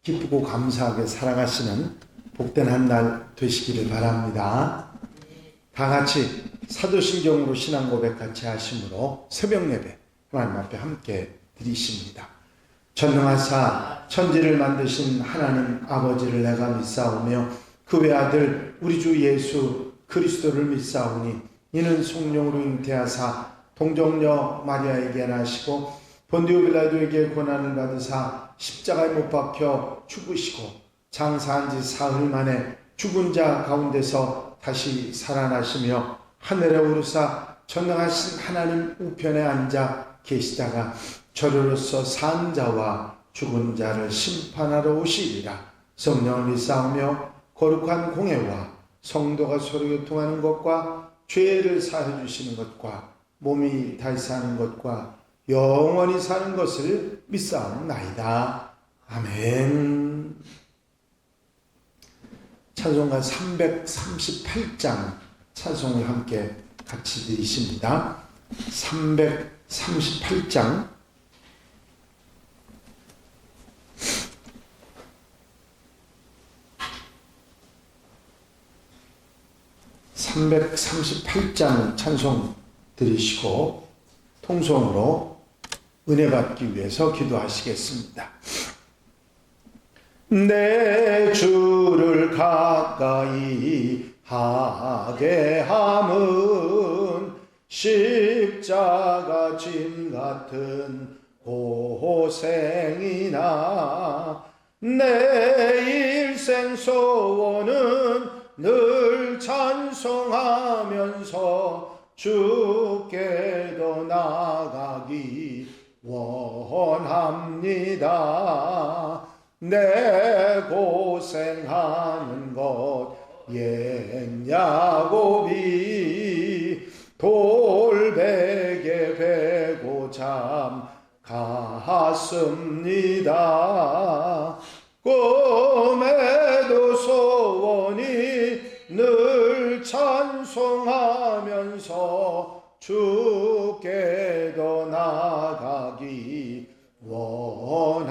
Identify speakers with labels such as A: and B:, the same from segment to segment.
A: 기쁘고 감사하게 살아가시는 복된 한 날 되시기를 바랍니다. 다 같이 사도신경으로 신앙 고백 같이 하심으로 새벽 예배 하나님 앞에 함께 드리십니다. 전능하사 천지를 만드신 하나님 아버지를 내가 믿사오며 그 외아들 우리 주 예수 그리스도를 믿사오니 이는 성령으로 잉태하사 동정녀 마리아에게 나시고 본디오 빌라도에게 고난을 받으사 십자가에 못 박혀 죽으시고 장사한 지 사흘 만에 죽은 자 가운데서 다시 살아나시며 하늘에 오르사 전능하신 하나님 우편에 앉아 계시다가 저리로서 산 자와 죽은 자를 심판하러 오시리라. 성령을 믿사오며 거룩한 공회와 성도가 서로 교통하는 것과 죄를 사해 주시는 것과 몸이 다시 사는 것과 영원히 사는 것을 믿사옵나이다. 아멘. 찬송가 338장 찬송을 함께 같이 드리십니다. 338장 338장 찬송 드리시고 통성으로 은혜 받기 위해서 기도하시겠습니다. 내 주를 가까이 하게 함은 십자가 짐 같은 고생이나 내 일생 소원은 늘 찬송하면서 주께도 나가기 원합니다. 내 고생하는 것 옛 야곱이 돌베개 베고 잠 갔습니다. 꿈에도 소원이 늘 찬송하면서 주께도 나가기 원합니다.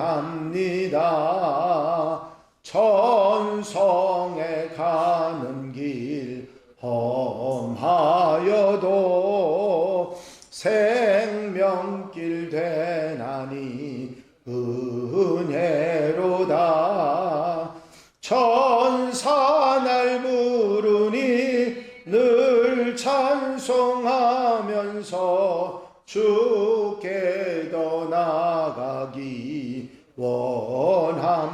A: 천성에 가는 길 험하여도 생명길 되나니 은혜로다. 천사 날 부르니 늘 찬송하면서 주께도 나가기 원합니다.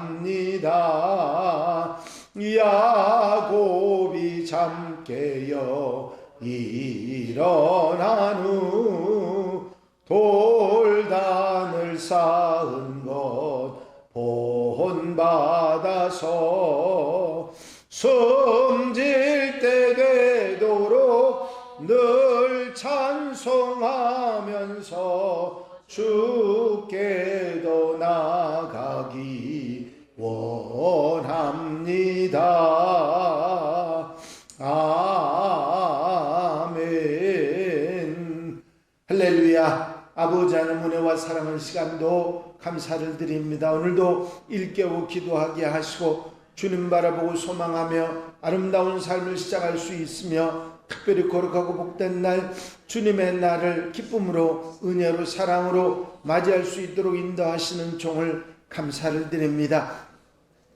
A: 야곱이 잠 깨어 일어난 후 돌단을 쌓은 것 본받아서 숨질 때 되도록 늘 찬송하면서 주께도 나가기 원합니다. 아멘. 할렐루야. 아버지 하나님 은혜와 사랑의 시간도 감사를 드립니다. 오늘도 일깨워 기도하게 하시고 주님 바라보고 소망하며 아름다운 삶을 시작할 수 있으며 특별히 거룩하고 복된 날 주님의 날을 기쁨으로 은혜로 사랑으로 맞이할 수 있도록 인도하시는 종을 감사를 드립니다.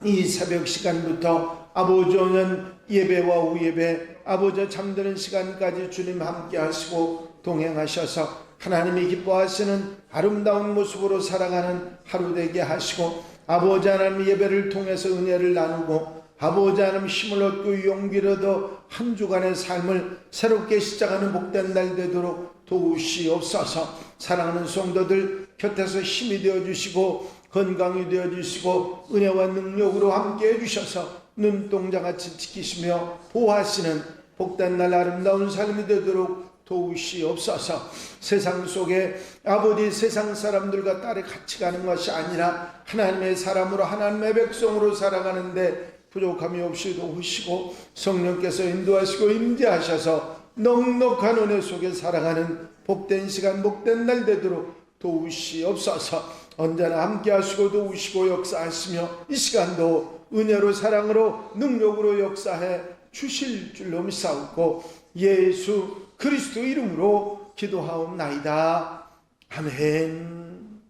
A: 이 새벽 시간부터 아버지 오는 예배와 우예배 아버지 잠드는 시간까지 주님 함께 하시고 동행하셔서 하나님이 기뻐하시는 아름다운 모습으로 살아가는 하루 되게 하시고 아버지 하나님 예배를 통해서 은혜를 나누고 아버지 하나님 힘을 얻고 용기를 얻어 한 주간의 삶을 새롭게 시작하는 복된 날 되도록 도우시옵소서. 사랑하는 성도들 곁에서 힘이 되어주시고 건강이 되어주시고 은혜와 능력으로 함께 해주셔서 눈동자같이 지키시며 보호하시는 복된 날 아름다운 삶이 되도록 도우시옵소서. 세상 속에 아버지 세상 사람들과 딸이 같이 가는 것이 아니라 하나님의 사람으로 하나님의 백성으로 살아가는데 부족함이 없이 도우시고 성령께서 인도하시고 임재하셔서 넉넉한 은혜 속에 살아가는 복된 시간 복된 날 되도록 도우시옵소서. 언제나 함께 하시고 도우시고 역사하시며 이 시간도 은혜로 사랑으로 능력으로 역사해 주실 줄로 믿사옵고 예수 그리스도 이름으로 기도하옵나이다. 아멘.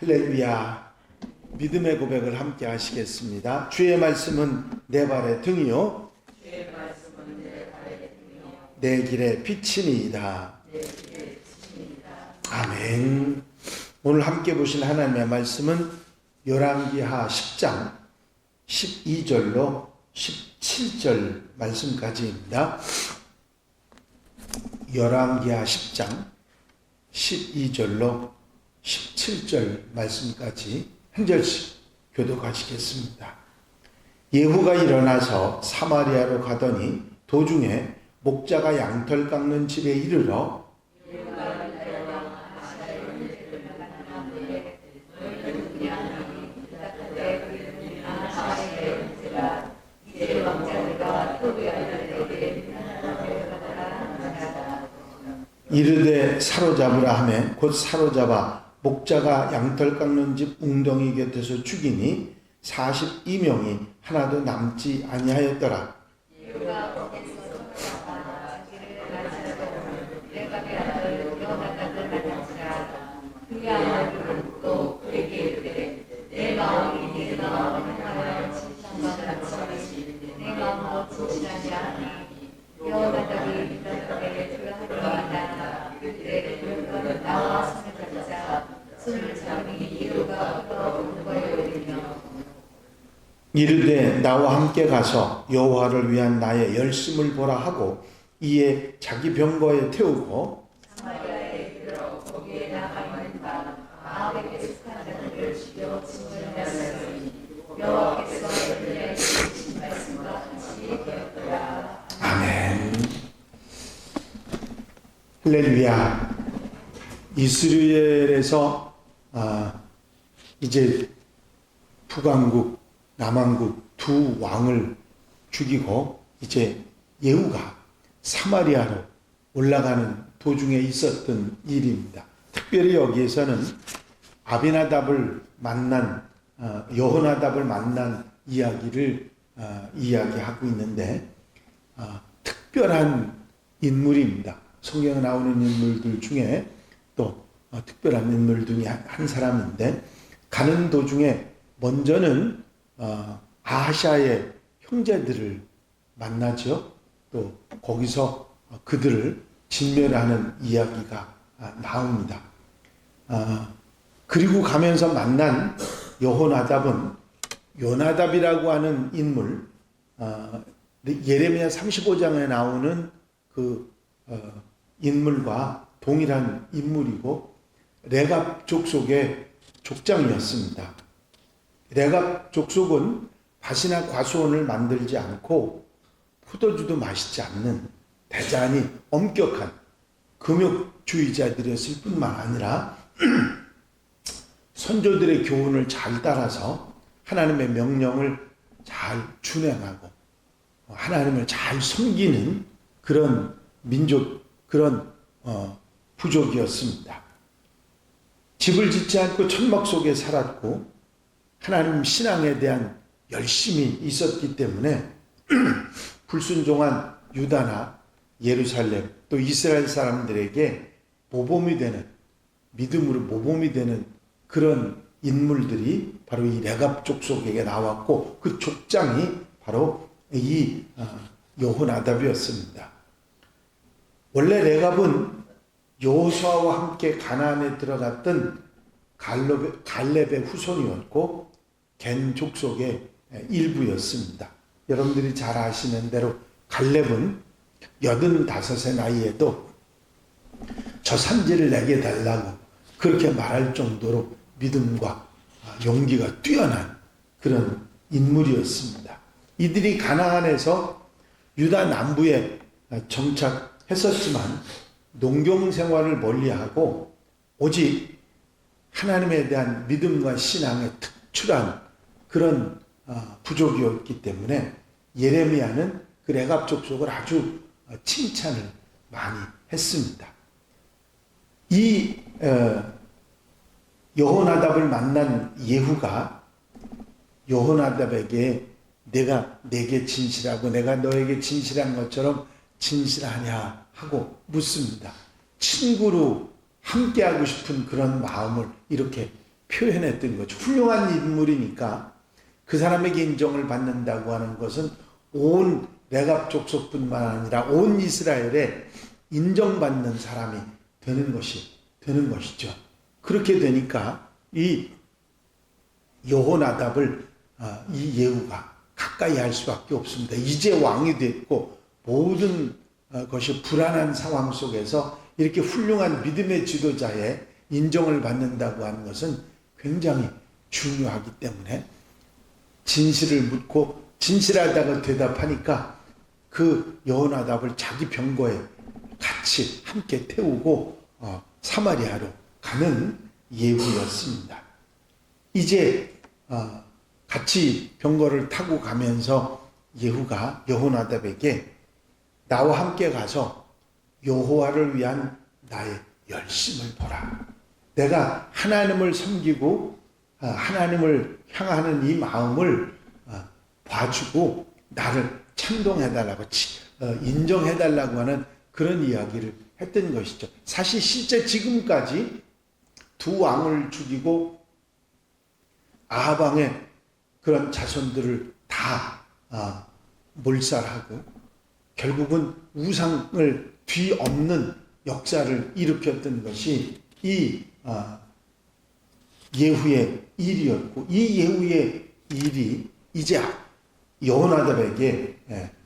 A: 할렐루야. 믿음의 고백을 함께 하시겠습니다. 주의 말씀은 내 발의 등이요 내 길의 빛이니이다. 아멘. 오늘 함께 보실 하나님의 말씀은 열왕기하 10장 12절로 17절 말씀까지입니다. 열왕기하 10장 12절로 17절 말씀까지 한 절씩 교독하시겠습니다. 예후가 일어나서 사마리아로 가더니 도중에 목자가 양털 깎는 집에 이르러 이르되 사로잡으라 하매 곧 사로잡아 목자가 양털 깎는 집 웅덩이 곁에서 죽이니 42명이 하나도 남지 아니하였더라. 이르되 나와 함께 가서 여호와를 위한 나의 열심을 보라 하고 이에 자기 병거에 태우고 사마리아에 이르러 거기에 나가 있는 바 아합에게 속한 자들을 죽여 진멸하였으니 여호와께서 그들에게 주신 말씀과 같이 되었더라. 아멘. 할렐루야. 이스라엘에서 이제 북왕국 남왕국 두 왕을 죽이고 이제 예후가 사마리아로 올라가는 도중에 있었던 일입니다. 특별히 여기에서는 아비나답을 만난 여호나답을 만난 이야기를 이야기하고 있는데 특별한 인물입니다. 성경에 나오는 인물들 중에 또 특별한 인물 중에 한 사람인데 가는 도중에 먼저는 아하샤의 형제들을 만나죠. 또 거기서 그들을 진멸하는 이야기가 나옵니다. 그리고 가면서 만난 여호나답은 요나답이라고 하는 인물, 예레미야 35장에 나오는 그 인물과 동일한 인물이고 레갑 족속의 족장이었습니다. 레갑 족속은 밭이나 과수원을 만들지 않고 포도주도 마시지 않는 대단히 엄격한 금욕주의자들이었을 뿐만 아니라 선조들의 교훈을 잘 따라서 하나님의 명령을 잘 준행하고 하나님을 잘 섬기는 그런 민족, 그런 부족이었습니다. 집을 짓지 않고 천막 속에 살았고 하나님 신앙에 대한 열심이 있었기 때문에 불순종한 유다나 예루살렘 또 이스라엘 사람들에게 모범이 되는, 믿음으로 모범이 되는 그런 인물들이 바로 이 레갑 족속에게 나왔고 그 족장이 바로 이 여호나답이었습니다. 원래 레갑은 여호수아와 함께 가나안에 들어갔던 갈렙의 후손이었고 겐 족속의 일부였습니다. 여러분들이 잘 아시는 대로 갈렙은 85의 나이에도 저 산지를 내게 달라고 그렇게 말할 정도로 믿음과 용기가 뛰어난 그런 인물이었습니다. 이들이 가나안에서 유다 남부에 정착했었지만 농경 생활을 멀리하고 오직 하나님에 대한 믿음과 신앙에 특출한 그런 부족이었기 때문에 예레미야는 그 레갑 족속을 아주 칭찬을 많이 했습니다. 이 여호나답을 만난 예후가 여호나답에게 내가 내게 진실하고 내가 너에게 진실한 것처럼 진실하냐 하고 묻습니다. 친구로 함께하고 싶은 그런 마음을 이렇게 표현했던 거죠. 훌륭한 인물이니까 그 사람에게 인정을 받는다고 하는 것은 온 레갑 족속뿐만 아니라 온 이스라엘에 인정받는 사람이 되는 것이죠. 그렇게 되니까 이 여호나답을 이 예후가 가까이 할 수밖에 없습니다. 이제 왕이 됐고 모든 것이 불안한 상황 속에서 이렇게 훌륭한 믿음의 지도자의 인정을 받는다고 하는 것은 굉장히 중요하기 때문에 진실을 묻고 진실하다고 대답하니까 그 여호나답을 자기 병거에 같이 함께 태우고 사마리아로 가는 예후였습니다. 이제 같이 병거를 타고 가면서 예후가 여호나답에게 나와 함께 가서 여호와를 위한 나의 열심을 보라. 내가 하나님을 섬기고 하나님을 향하는 이 마음을 봐주고 나를 찬동해달라고 인정해달라고 하는 그런 이야기를 했던 것이죠. 사실 실제 지금까지 두 왕을 죽이고 아합 왕의 그런 자손들을 다 몰살하고 결국은 우상을 뒤엎는 역사를 일으켰던 것이 이 예후의 일이었고 이 예후의 일이 이제 여호나답에게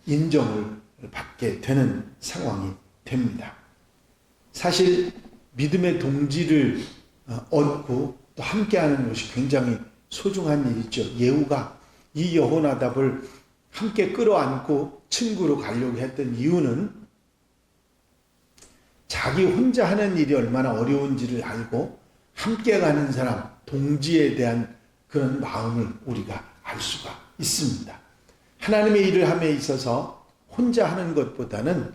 A: 인정을 받게 되는 상황이 됩니다. 사실 믿음의 동지를 얻고 또 함께하는 것이 굉장히 소중한 일이죠. 예후가 이 여호나답을 함께 끌어안고 친구로 가려고 했던 이유는 자기 혼자 하는 일이 얼마나 어려운지를 알고 함께 가는 사람, 동지에 대한 그런 마음을 우리가 알 수가 있습니다. 하나님의 일을 함에 있어서 혼자 하는 것보다는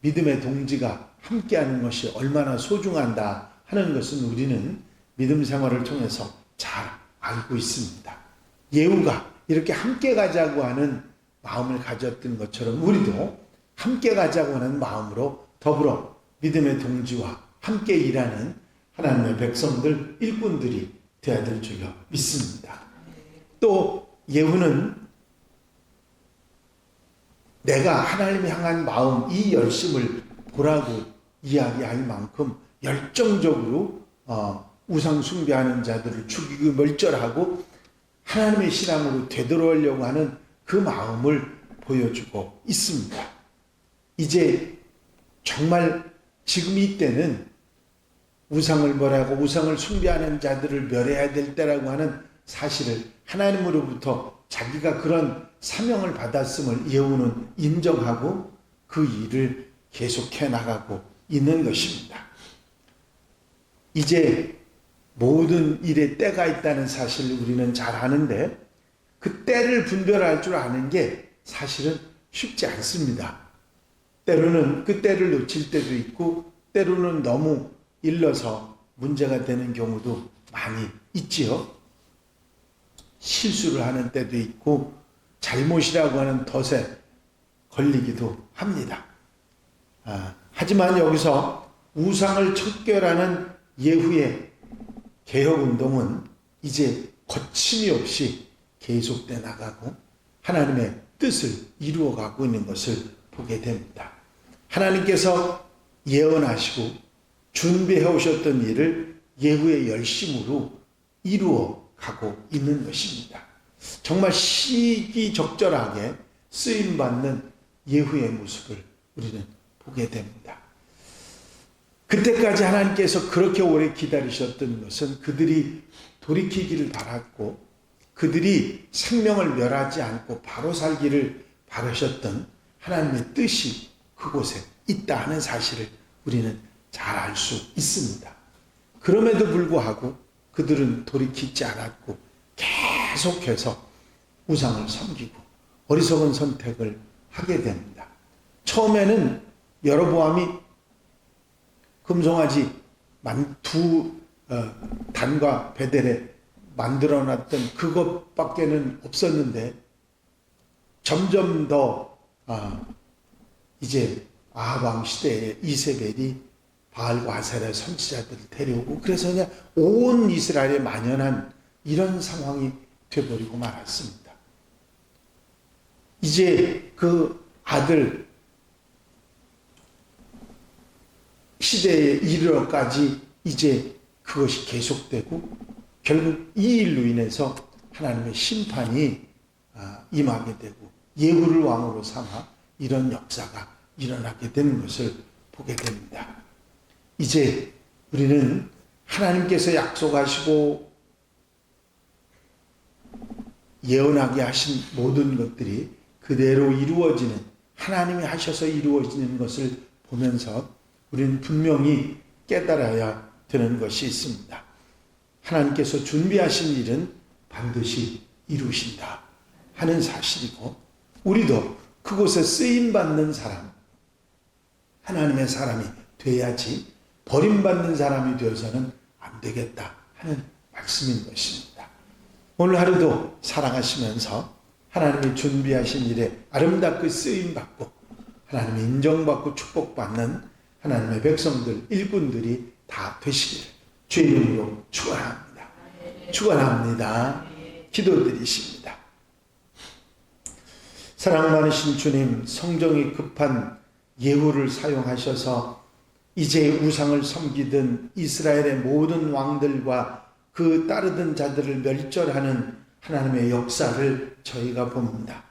A: 믿음의 동지가 함께하는 것이 얼마나 소중한다 하는 것은 우리는 믿음 생활을 통해서 잘 알고 있습니다. 예후가 이렇게 함께 가자고 하는 마음을 가졌던 것처럼 우리도 함께 가자고 하는 마음으로 더불어 믿음의 동지와 함께 일하는 하나님의 백성들, 일꾼들이 되어야 될 줄로 믿습니다. 또 예후는 내가 하나님을 향한 마음, 이 열심을 보라고 이야기할 만큼 열정적으로 우상 숭배하는 자들을 죽이고 멸절하고 하나님의 신앙으로 되돌아오려고 하는 그 마음을 보여주고 있습니다. 이제 정말 지금 이때는 우상을 벌하고 우상을 숭배하는 자들을 멸해야 될 때라고 하는 사실을 하나님으로부터 자기가 그런 사명을 받았음을 예후는 인정하고 그 일을 계속해 나가고 있는 것입니다. 이제 모든 일에 때가 있다는 사실을 우리는 잘 아는데 그 때를 분별할 줄 아는 게 사실은 쉽지 않습니다. 때로는 그 때를 놓칠 때도 있고 때로는 너무 일러서 문제가 되는 경우도 많이 있지요. 실수를 하는 때도 있고 잘못이라고 하는 덫에 걸리기도 합니다. 하지만 여기서 우상을 척결하는 예후의 개혁운동은 이제 거침이 없이 계속돼 나가고 하나님의 뜻을 이루어가고 있는 것을 보게 됩니다. 하나님께서 예언하시고 준비해 오셨던 일을 예후의 열심으로 이루어가고 있는 것입니다. 정말 시기적절하게 쓰임받는 예후의 모습을 우리는 보게 됩니다. 그때까지 하나님께서 그렇게 오래 기다리셨던 것은 그들이 돌이키기를 바랐고 그들이 생명을 멸하지 않고 바로 살기를 바라셨던 하나님의 뜻이 그곳에 있다 하는 사실을 우리는 잘 알 수 있습니다. 그럼에도 불구하고 그들은 돌이키지 않았고 계속해서 우상을 섬기고 어리석은 선택을 하게 됩니다. 처음에는 여로보암이 금송아지 두 단과 베델에 만들어놨던 그것밖에는 없었는데 점점 더 이제 아합 왕 시대에 이세벨이 바알과 아세라 선지자들을 데려오고 그래서 그냥 온 이스라엘에 만연한 이런 상황이 되어버리고 말았습니다. 이제 그 아들 시대에 이르러까지 이제 그것이 계속되고 결국 이 일로 인해서 하나님의 심판이 임하게 되고 예후를 왕으로 삼아 이런 역사가 일어나게 되는 것을 보게 됩니다. 이제 우리는 하나님께서 약속하시고 예언하게 하신 모든 것들이 그대로 이루어지는, 하나님이 하셔서 이루어지는 것을 보면서 우리는 분명히 깨달아야 되는 것이 있습니다. 하나님께서 준비하신 일은 반드시 이루신다 하는 사실이고, 우리도 그곳에 쓰임받는 사람, 하나님의 사람이 돼야지 버림받는 사람이 되어서는 안 되겠다 하는 말씀인 것입니다. 오늘 하루도 살아가시면서 하나님이 준비하신 일에 아름답게 쓰임받고 하나님의 인정받고 축복받는 하나님의 백성들, 일꾼들이 다 되시기를 주의 이름으로 축원합니다. 축원합니다. 기도드리십니다. 사랑 많으신 주님, 성정이 급한 예후를 사용하셔서 이제 우상을 섬기던 이스라엘의 모든 왕들과 그 따르던 자들을 멸절하는 하나님의 역사를 저희가 봅니다.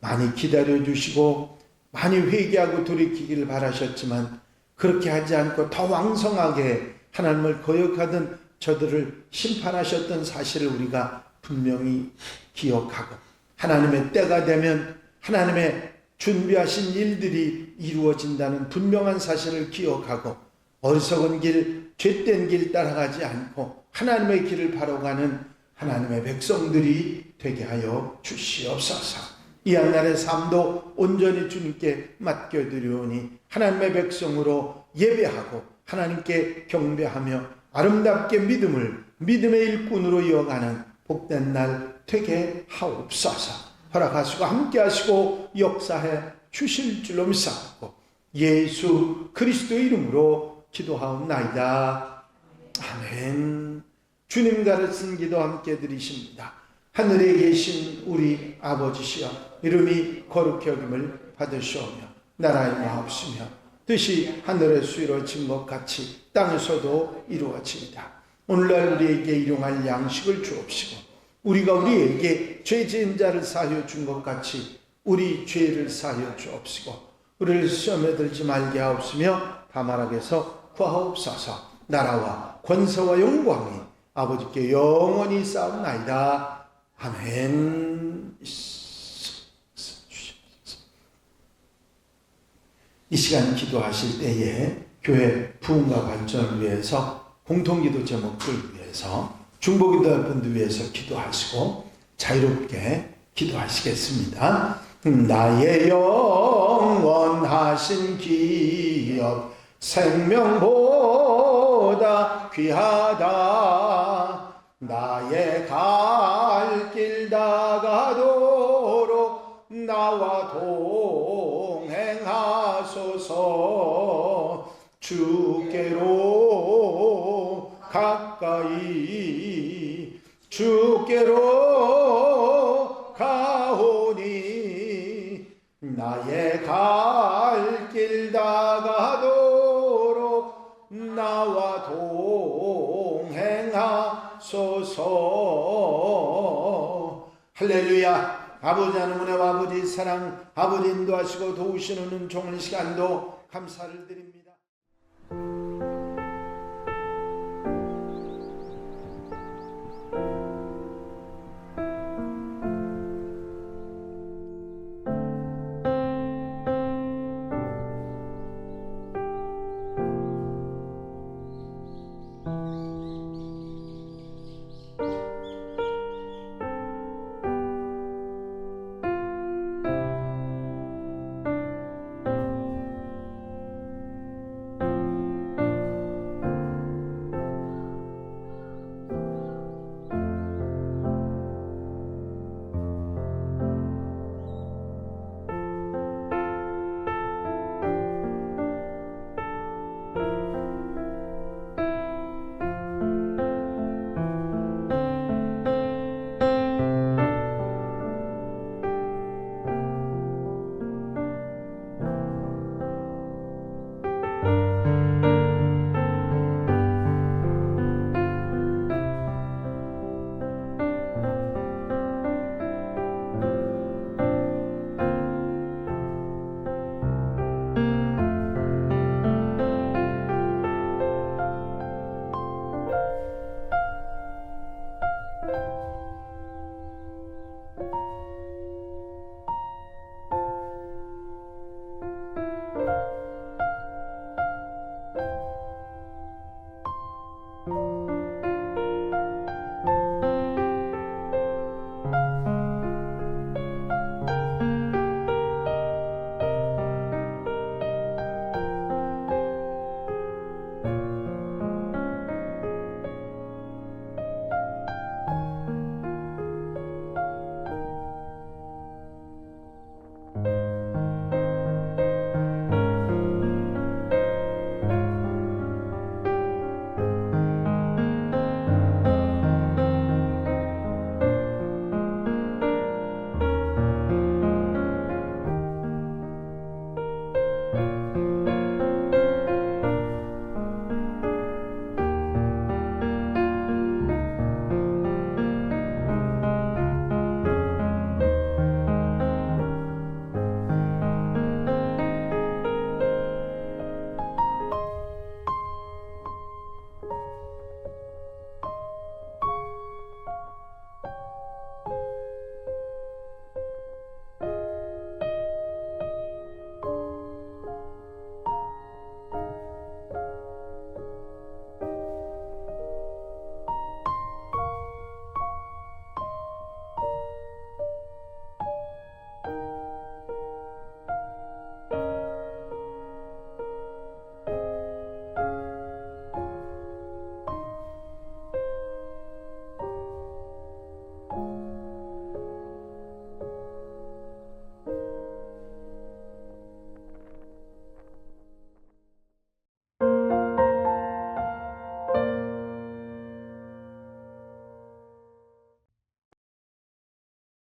A: 많이 기다려주시고 많이 회개하고 돌이키기를 바라셨지만 그렇게 하지 않고 더 왕성하게 하나님을 거역하던 저들을 심판하셨던 사실을 우리가 분명히 기억하고, 하나님의 때가 되면 하나님의 준비하신 일들이 이루어진다는 분명한 사실을 기억하고 어리석은 길, 죄된 길 따라가지 않고 하나님의 길을 바라가는 하나님의 백성들이 되게 하여 주시옵소서. 이 한날의 삶도 온전히 주님께 맡겨드리오니 하나님의 백성으로 예배하고 하나님께 경배하며 아름답게 믿음의 일꾼으로 이어가는 복된 날 되게 하옵소서. 허락하시고 함께 하시고 역사해 주실 줄로 믿사옵고 예수 그리스도의 이름으로 기도하옵나이다. 아멘. 주님 가르친 기도 함께 드리십니다. 하늘에 계신 우리 아버지시여, 이름이 거룩히 여김을 받으시오며 나라의 마옵시며 뜻이 하늘에서 이루어진 것 같이 땅에서도 이루어지이다. 오늘날 우리에게 일용할 양식을 주옵시고 우리가 우리에게 죄 지은 자를 사하여 준 것 같이 우리 죄를 사하여 주옵시고 우리를 시험에 들지 말게 하옵시며 다만 악에서 구하옵소서. 나라와 권세와 영광이 아버지께 영원히 쌓옵나이다. 아멘. 이 시간 기도하실 때에 교회 부흥과 발전을 위해서 공통기도 제목들 위해서 중보기도할 분들 위해서 기도하시고 자유롭게 기도하시겠습니다. 나의 영원하신 기업 생명보다 귀하다. 나의 갈 길 다가도록 나와 동행하소서. 주께로 가까이 주께로 가오니 나의 갈 길 다가도록 나와 동행하소서. 할렐루야. 아버지 하나님 은혜와 아버지 사랑, 아버지 인도하시고 도우시는 종일 시간도 감사를 드립니다.